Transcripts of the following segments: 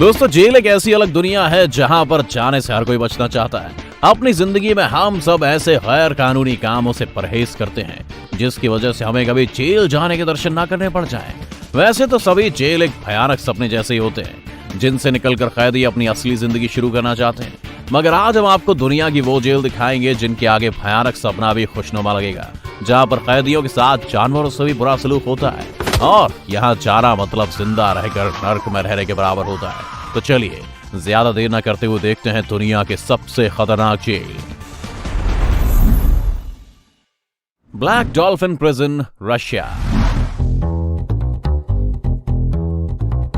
दोस्तों, जेल एक ऐसी अलग दुनिया है जहां पर जाने से हर कोई बचना चाहता है। अपनी जिंदगी में हम सब ऐसे गैर कानूनी कामों से परहेज करते हैं जिसकी वजह से हमें कभी जेल जाने के दर्शन ना करने पड़ जाएं। वैसे तो सभी जेल एक भयानक सपने जैसे ही होते हैं जिनसे निकलकर कैदी अपनी असली जिंदगी शुरू करना चाहते हैं, मगर आज हम आपको दुनिया की वो जेल दिखाएंगे जिनके आगे भयानक सपना भी खुशनुमा लगेगा, जहां पर कैदियों के साथ जानवरों से भी बुरा सलूक होता है और यहाँ जाना मतलब जिंदा रहकर नर्क में रहने के बराबर होता है। तो चलिए ज्यादा देर न करते हुए देखते हैं दुनिया के सबसे खतरनाक जेल। Black dolphin prison, Russia.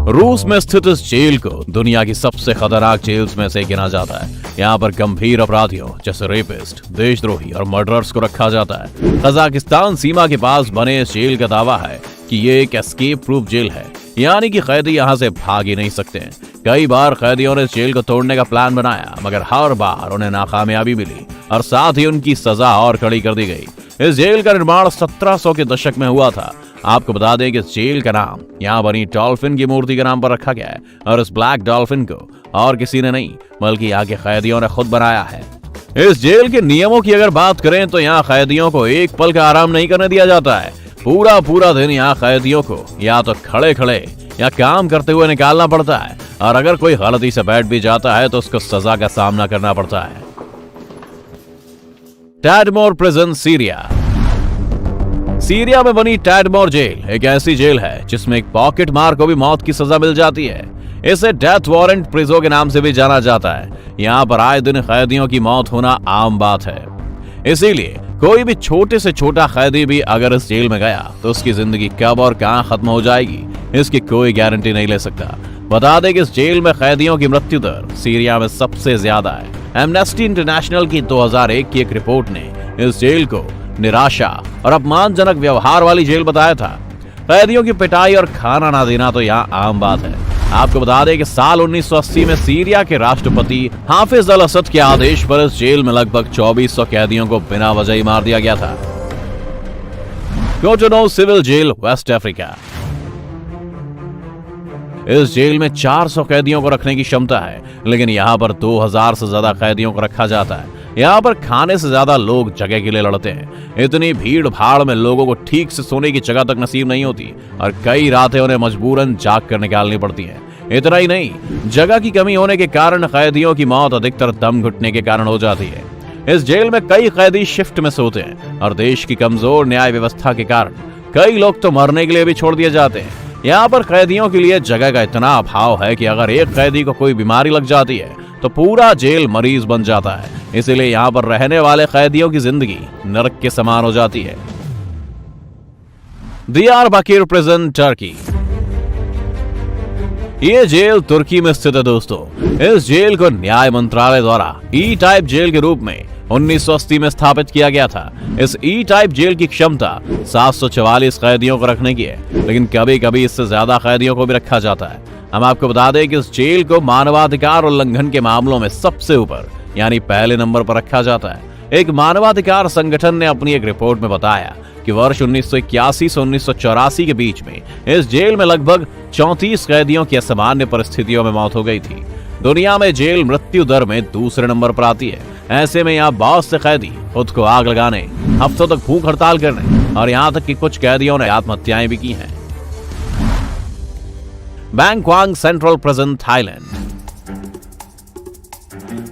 रूस में स्थित इस जेल को दुनिया की सबसे खतरनाक जेल्स में से गिना जाता है। यहाँ पर गंभीर अपराधियों जैसे रेपिस्ट, देशद्रोही और मर्डरर्स को रखा जाता है। कजाकिस्तान सीमा के पास बने इस जेल का दावा है कि ये एक एस्केप प्रूफ जेल है, यानी कि कैदी यहाँ से भाग ही नहीं सकते हैं। कई बार कैदियों ने इस जेल को तोड़ने का प्लान बनाया, मगर हर बार उन्हें नाकामयाबी मिली और साथ ही उनकी सजा और कड़ी कर दी गई। इस जेल का निर्माण 1700 के दशक में हुआ था। आपको बता दें कि इस जेल का नाम यहाँ बनी डॉल्फिन की मूर्ति के नाम पर रखा गया है और इस ब्लैक डॉल्फिन को और किसी ने नहीं बल्कि यहाँ के कैदियों ने खुद बनाया है। इस जेल के नियमों की अगर बात करें तो यहाँ कैदियों को एक पल का आराम नहीं करने दिया जाता है। पूरा दिन यहाँ कैदियों को या तो खड़े खड़े या काम करते हुए निकालना पड़ता है और अगर कोई गलती से बैठ भी जाता है तो उसको सजा का सामना करना पड़ता है। टैडमोर प्रिजन, सीरिया। सीरिया में बनी टैडमोर जेल एक ऐसी जेल है जिसमें एक पॉकेट मार को भी मौत की सजा मिल जाती है। इसे डेथ वारंट प्रिजो के नाम से भी जाना जाता है। यहाँ पर आए दिन कैदियों की मौत होना आम बात है, इसीलिए कोई भी छोटे से छोटा कैदी भी अगर इस जेल में गया तो उसकी जिंदगी कब और कहां खत्म हो जाएगी इसकी कोई गारंटी नहीं ले सकता। बता दें कि इस जेल में कैदियों की मृत्यु दर सीरिया में सबसे ज्यादा है। एमनेस्टी इंटरनेशनल की 2001 की एक रिपोर्ट ने इस जेल को निराशा और अपमानजनक व्यवहार वाली जेल बताया था। कैदियों की पिटाई और खाना ना देना तो यहाँ आम बात है। आपको बता दें कि साल 1980 में सीरिया के राष्ट्रपति हाफिज अल असद के आदेश पर इस जेल में लगभग 2400 कैदियों को बिना वजह ही मार दिया गया था। Cotonou civil jail, waste Africa. इस जेल में 400 कैदियों को रखने की क्षमता है, लेकिन यहाँ पर 2000 से ज्यादा कैदियों को रखा जाता है। यहाँ पर खाने से ज्यादा लोग जगह के लिए लड़ते हैं। इतनी भीड़ भाड़ में लोगों को ठीक से सोने की जगह तक नसीब नहीं होती और कई रातें उन्हें मजबूरन जाग कर निकालनी पड़ती हैं। इतना ही नहीं, जगह की कमी होने के कारण कैदियों की मौत अधिकतर दम घुटने के कारण हो जाती है। इस जेल में कई कैदी शिफ्ट में सोते हैं और देश की कमजोर न्याय व्यवस्था के कारण कई लोग तो मरने के लिए भी छोड़ दिए जाते हैं। यहाँ पर कैदियों के लिए जगह का इतना अभाव है कि अगर एक कैदी को कोई बीमारी लग जाती है तो पूरा जेल मरीज बन जाता है। इसीलिए यहाँ पर रहने वाले कैदियों की जिंदगी नरक के समान हो जाती है। दियारबकिर प्रिजन, टर्की। ये जेल तुर्की में स्थित है दोस्तों। इस जेल को न्याय मंत्रालय द्वारा ई टाइप जेल के रूप में 1980 में स्थापित किया गया था। इस ई टाइप जेल की क्षमता 744 कैदियों को रखने की है, लेकिन कभी कभी इससे ज्यादा कैदियों को भी रखा जाता है। हम आपको बता दें कि इस जेल को मानवाधिकार उल्लंघन के मामलों में सबसे ऊपर यानी पहले नंबर पर रखा जाता है। एक मानवाधिकार संगठन ने अपनी एक रिपोर्ट में बताया कि वर्ष 1981 से 1984 के बीच में इस जेल में लगभग 34 कैदियों की असामान्य परिस्थितियों में मौत हो गई थी। दुनिया में जेल मृत्यु दर में दूसरे नंबर पर आती है। ऐसे में यहाँ बहुत से कैदी खुद को आग लगाने, हफ्तों तक भूख हड़ताल करने और यहाँ तक कि कुछ कैदियों ने आत्महत्याएं भी की हैं। Bangkok central prison, Thailand.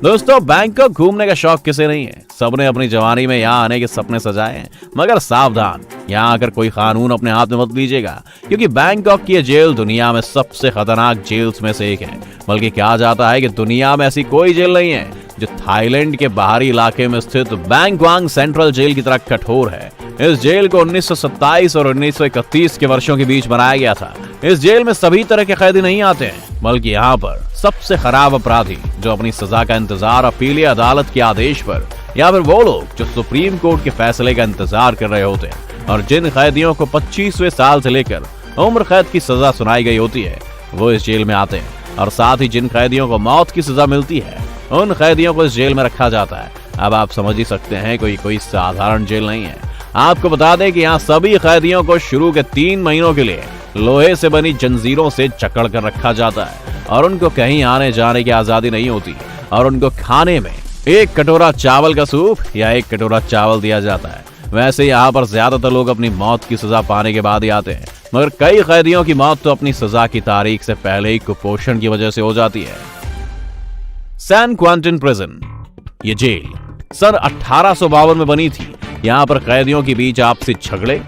दोस्तों, बैंकॉक घूमने का शौक किसे नहीं है। सबने अपनी जवानी में यहाँ आने के सपने सजाए हैं, मगर सावधान, यहाँ आकर कोई कानून अपने हाथ में मत लीजिएगा, क्योंकि बैंकॉक की जेल दुनिया में सबसे खतरनाक जेल्स में से एक है। बल्कि कहा जाता है कि दुनिया में ऐसी कोई जेल नहीं है जो थाईलैंड के बाहरी इलाके में स्थित बैंकॉक सेंट्रल जेल की तरह कठोर है। इस जेल को 1927 और 1931 के वर्षों के बीच बनाया गया था। इस जेल में सभी तरह के कैदी नहीं आते हैं, बल्कि यहाँ पर सबसे खराब अपराधी जो अपनी सजा का इंतजार अपीलीय अदालत के आदेश पर या फिर वो लोग जो सुप्रीम कोर्ट के फैसले का इंतजार कर रहे होते हैं और जिन कैदियों को 25वें साल से लेकर उम्र कैद की सजा सुनाई गई होती है वो इस जेल में आते हैं। और साथ ही जिन कैदियों को मौत की सजा मिलती है उन कैदियों को इस जेल में रखा जाता है। अब आप समझ ही सकते हैं कोई साधारण जेल नहीं है। आपको बता दें कि यहाँ सभी कैदियों को शुरू के 3 महीनों के लिए लोहे से बनी जंजीरों से जकड़ कर रखा जाता है और उनको कहीं आने जाने की आजादी नहीं होती और उनको खाने में एक कटोरा चावल का सूप या एक कटोरा चावल दिया जाता है। वैसे यहाँ पर ज्यादातर लोग अपनी मौत की सजा पाने के बाद ही आते हैं, मगर कई कैदियों की मौत तो अपनी सजा की तारीख से पहले ही कुपोषण की वजह से हो जाती है। सैन क्वांटिन प्रिजन, ये जेल सन 1852 में बनी थी। यहाँ पर कैदियों के बीच आपसी झगड़े,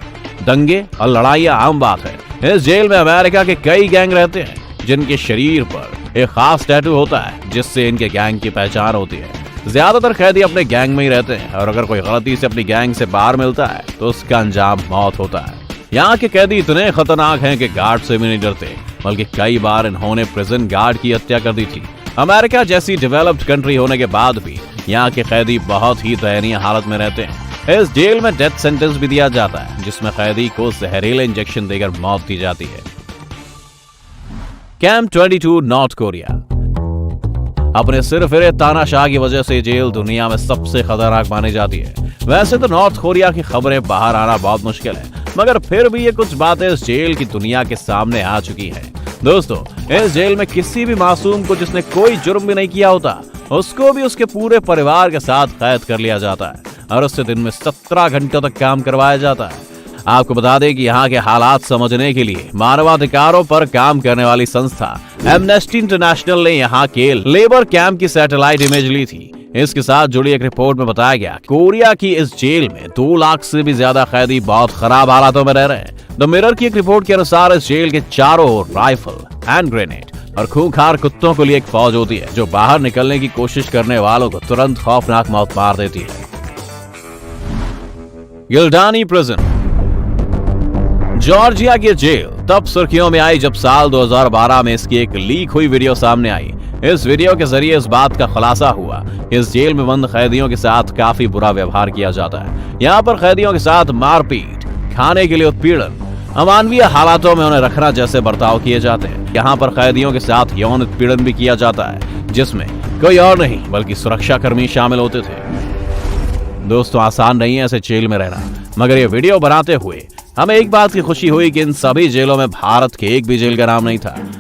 दंगे और लड़ाइयां आम बात है। इस जेल में अमेरिका के कई गैंग रहते हैं जिनके शरीर पर एक खास टैटू होता है जिससे इनके गैंग की पहचान होती है। ज्यादातर कैदी अपने गैंग में ही रहते हैं और अगर कोई गलती से अपनी गैंग से बाहर मिलता है तो उसका अंजाम मौत होता है। यहाँ के कैदी इतने खतरनाक हैं कि गार्ड से भी नहीं डरते, बल्कि कई बार इन्होंने प्रिजन गार्ड की हत्या कर दी थी। अमेरिका जैसी डेवलप्ड कंट्री होने के बाद भी यहाँ के कैदी बहुत ही दयनीय हालत में रहते हैं। इस जेल में डेथ सेंटेंस भी दिया जाता है जिसमें कैदी को जहरीले इंजेक्शन देकर मौत दी जाती है। Camp 22 north Korea. अपने सिर फिरे तानाशाह की वजह से जेल दुनिया में सबसे खतरनाक मानी जाती है। वैसे तो नॉर्थ कोरिया की खबरें बाहर आना बहुत मुश्किल है, मगर फिर भी ये कुछ बातें इस जेल की दुनिया के सामने आ चुकी हैं। दोस्तों, इस जेल में किसी भी मासूम को जिसने कोई जुर्म भी नहीं किया होता, उसको भी उसके पूरे परिवार के साथ कैद कर लिया जाता है और उससे दिन में 17 घंटों तक काम करवाया जाता है। आपको बता दें कि यहाँ के हालात समझने के लिए मानवाधिकारों पर काम करने वाली संस्था एमनेस्टी इंटरनेशनल ने यहाँ के लेबर कैंप की सैटेलाइट इमेज ली थी। इसके साथ जुड़ी एक रिपोर्ट में बताया गया कोरिया की इस जेल में 2 लाख से भी ज्यादा कैदी बहुत खराब हालातों में रह रहे हैं। द मिरर की एक रिपोर्ट के अनुसार इस जेल के चारों ओर राइफल, हैंड ग्रेनेड और खूंखार कुत्तों को लिए एक फौज होती है जो बाहर निकलने की कोशिश करने वालों को तुरंत खौफनाक मौत मार देती है। गिल्डानी प्रिजन, जॉर्जिया की जेल तब सुर्खियों में आई जब साल 2012 में इसकी एक लीक हुई वीडियो सामने आई। इस वीडियो के जरिए इस बात का खुलासा हुआ इस जेल में बंद कैदियों के साथ काफी बुरा व्यवहार किया जाता है। यहाँ पर कैदियों के साथ मारपीट, खाने के लिए उत्पीड़न, अमानवीय हालातों में उन्हें रखना जैसे बर्ताव किए जाते हैं। यहाँ पर कैदियों के साथ यौन उत्पीड़न भी किया जाता है जिसमें कोई और नहीं बल्कि सुरक्षा कर्मी शामिल होते थे। दोस्तों, आसान नहीं है ऐसे जेल में रहना, मगर ये वीडियो बनाते हुए हमें एक बात की खुशी हुई कि इन सभी जेलों में भारत के एक भी जेल का नाम नहीं था।